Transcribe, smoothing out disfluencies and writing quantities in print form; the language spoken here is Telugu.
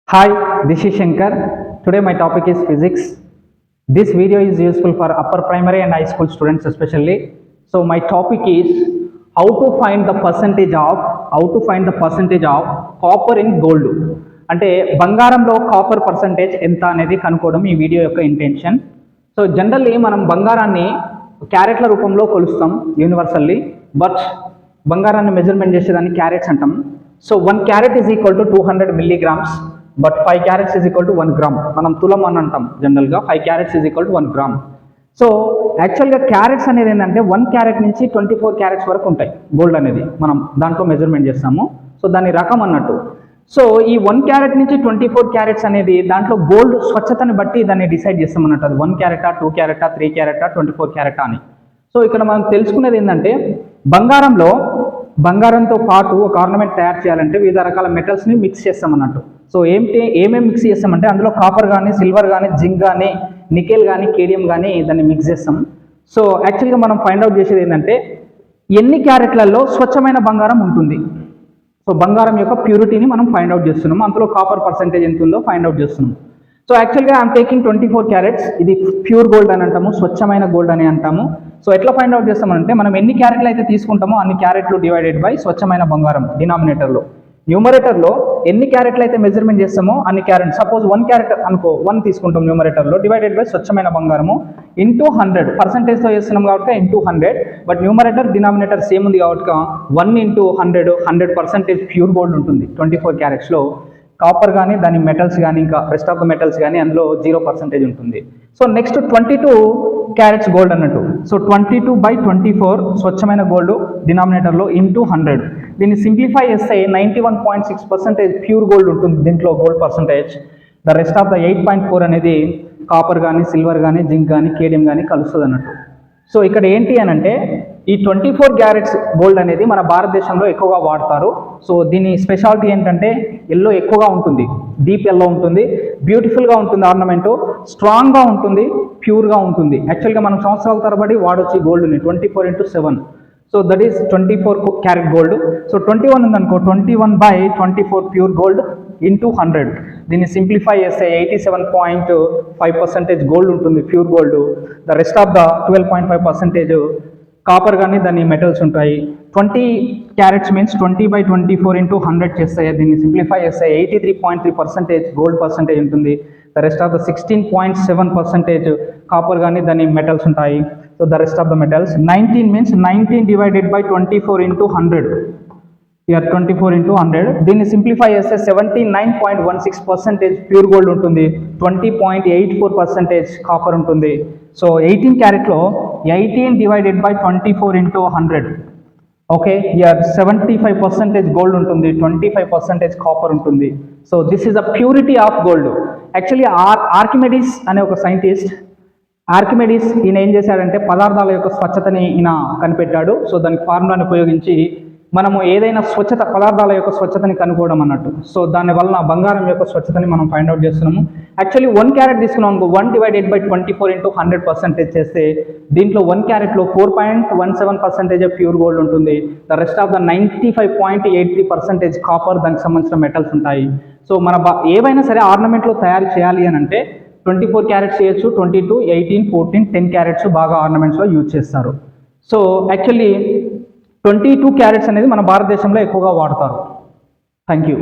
Hi, this is Shankar. Today my topic is physics. This video is useful for upper primary and high school students especially. So my topic is how to find the percentage of copper in gold. అంటే బంగారంలో కాపర్ పర్సంటేజ్ ఎంత అనేది కనుక్కోవడం ఈ వీడియో యొక్క ఇంటెన్షన్. సో జనరల్లీ మనం బంగారాన్ని క్యారెట్ల రూపంలో కొలుస్తాం యూనివర్సల్లీ, బట్ బంగారాన్ని మెజర్మెంట్ చేసేదాన్ని క్యారెట్స్ అంటాం. So 1 carat is equal to 200 milligrams, but 5 carats is equal to 1 gram. మనం తులం అని అంటాం జనరల్గా. 5 carats is equal to 1 gram. So యాక్చువల్గా క్యారెట్స్ అనేది ఏంటంటే 1 క్యారెట్ నుంచి 24 క్యారెట్స్ వరకు ఉంటాయి. గోల్డ్ అనేది మనం దాంట్లో మెజర్మెంట్ చేస్తాము. సో దాని రకం అన్నట్టు. సో ఈ 1 క్యారెట్ నుంచి 24 క్యారెట్స్ అనేది దాంట్లో గోల్డ్ స్వచ్ఛతని బట్టి దాన్ని డిసైడ్ చేస్తాం అన్నట్టు. అది 1 క్యారెటా, 2 క్యారెటా, 3 క్యారెటా, 24 క్యారెటా అని. సో ఇక్కడ మనం తెలుసుకునేది ఏంటంటే బంగారంతో పాటు ఒక ఆర్నమెంట్ తయారు చేయాలంటే వివిధ రకాల మెటల్స్ని మిక్స్ చేస్తాం అన్నట్టు. సో ఏమేమి మిక్స్ చేస్తామంటే అందులో కాపర్ కానీ, సిల్వర్ కానీ, జింక్ కానీ, నికెల్ కానీ, కేడియం కానీ దాన్ని మిక్స్ చేస్తాం. సో యాక్చువల్గా మనం ఫైండ్ అవుట్ చేసేది ఏంటంటే ఎన్ని క్యారెట్లలో స్వచ్ఛమైన బంగారం ఉంటుంది. సో బంగారం యొక్క ప్యూరిటీని మనం ఫైండ్ అవుట్ చేస్తున్నాం. అందులో కాపర్ పర్సెంటేజ్ ఎంత ఉందో ఫైండ్ అవుట్ చేస్తున్నాం. సో యాక్చువల్గా ఐఎమ్ టేకింగ్ 24 క్యారెట్స్. ఇది ప్యూర్ గోల్డ్ అని అంటాము, స్వచ్ఛమైన గోల్డ్ అని అంటాము. సో ఎట్లా ఫైండ్ అవుట్ చేస్తామంటే మనం ఎన్ని క్యారెట్లు అయితే తీసుకుంటామో అన్ని క్యారెట్లు డివైడెడ్ బై స్వచ్ఛమైన బంగారం డినామినేటర్లో. న్యూమరేటర్లో ఎన్ని క్యారెట్లు అయితే మెజర్మెంట్ చేస్తామో అన్ని క్యారెట్. సపోజ్ 1 క్యారెట్ అనుకో, 1 తీసుకుంటాం న్యూమరేటర్లో, డివైడెడ్ బై స్వచ్ఛమైన బంగారము ఇంటూ 100. పర్సెంటేజ్తో చేస్తున్నాం కాబట్టి into 100, but numerator denominator same ఉంది కాబట్టి 1 ఇంటూ 100% ప్యూర్ గోల్డ్ ఉంటుంది 24 క్యారెట్స్లో. కాపర్ కానీ, దాని మెటల్స్ కానీ, ఇంకా రెస్ట్ ఆఫ్ ద మెటల్స్ కానీ అందులో 0% ఉంటుంది. సో నెక్స్ట్ 22 క్యారెట్స్ గోల్డ్ అన్నట్టు. సో 22/24 స్వచ్ఛమైన గోల్డ్ డినామినేటర్లో ఇంటూ 100. దీన్ని సింప్లిఫై చేస్తే 91.6% ప్యూర్ గోల్డ్ ఉంటుంది దీంట్లో gold percentage. The rest of the 8.4 అనేది కాపర్ కానీ, సిల్వర్ కానీ, జింక్ కానీ, కేడియం కానీ కలుస్తుంది అన్నట్టు. సో ఇక్కడ ఏంటి అని అంటే ఈ 24 క్యారెట్స్ గోల్డ్ అనేది మన భారతదేశంలో ఎక్కువగా వాడతారు. సో దీని స్పెషాలిటీ ఏంటంటే ఎల్లో ఎక్కువగా ఉంటుంది, డీప్ ఎల్లో ఉంటుంది, బ్యూటిఫుల్గా ఉంటుంది, ఆర్నమెంటు స్ట్రాంగ్గా ఉంటుంది, ప్యూర్గా ఉంటుంది. యాక్చువల్గా మనం సంవత్సరాల తరబడి వాడొచ్చు గోల్డ్ని 24/7. So that is 24 carat gold. So 21 ఉందనుకో, 21/24 ప్యూర్ గోల్డ్ ఇంటూ 100. దీన్ని సింప్లిఫై చేస్తే 87.5% గోల్డ్ ఉంటుంది pure gold. The rest of the 12.5% copper కానీ దాని మెటల్స్ ఉంటాయి. 20 క్యారెట్స్ మీన్స్ 20/24 ఇంటూ 100 చేస్తాయి. దీన్ని సింప్లిఫై చేస్తే 83.3% గోల్డ్ పర్సంటేజ్ ఉంటుంది. The rest of the 16.7% copper కానీ దాని మెటల్స్ ఉంటాయి. So the rest of the metals 19 means 19 divided by 24 into 100. Year 24 into 100. దీన్ని సింప్లిఫై చేస్తే 79.16% ప్యూర్ గోల్డ్ ఉంటుంది, 20.84% కాపర్ ఉంటుంది. So 18 క్యారెట్లో 18 divided by 24 into 100. Okay, year 75% gold ఉంటుంది, 25% కాపర్ ఉంటుంది. So this is the purity of gold. Actually Archimedes అనే ఒక సైంటిస్ట్, ఈయన ఏం చేశాడంటే పదార్థాల యొక్క స్వచ్ఛతని ఈయన కనిపెట్టాడు. సో దానికి ఫార్ములాని ఉపయోగించి మనము ఏదైనా పదార్థాల యొక్క స్వచ్ఛతని కనుక్కోవడం అన్నట్టు. సో దానివల్ల బంగారం యొక్క స్వచ్ఛతని మనం ఫైండ్ అవుట్ చేస్తున్నాము. యాక్చువల్లీ 1 క్యారెట్ తీసుకున్నాం అనుకో, 1 డివైడెడ్ బై 24 ఇంటూ 100% చేస్తే దీంట్లో 1 క్యారెట్లో 4.17% ప్యూర్ గోల్డ్ ఉంటుంది. The rest of the 95.83% copper, దానికి సంబంధించిన మెటల్స్ ఉంటాయి. సో మన ఏవైనా సరే ఆర్నమెంట్లో తయారు చేయాలి అని అంటే 24 క్యారెట్స్ చేయొచ్చు, 22, 18, 14, 10 క్యారెట్స్ బాగా ఆర్నమెంట్స్లో యూజ్ చేస్తారు. సో యాక్చువల్లీ 22 క్యారెట్స్ అనేది మన భారతదేశంలో ఎక్కువగా వాడతారు. Thank you.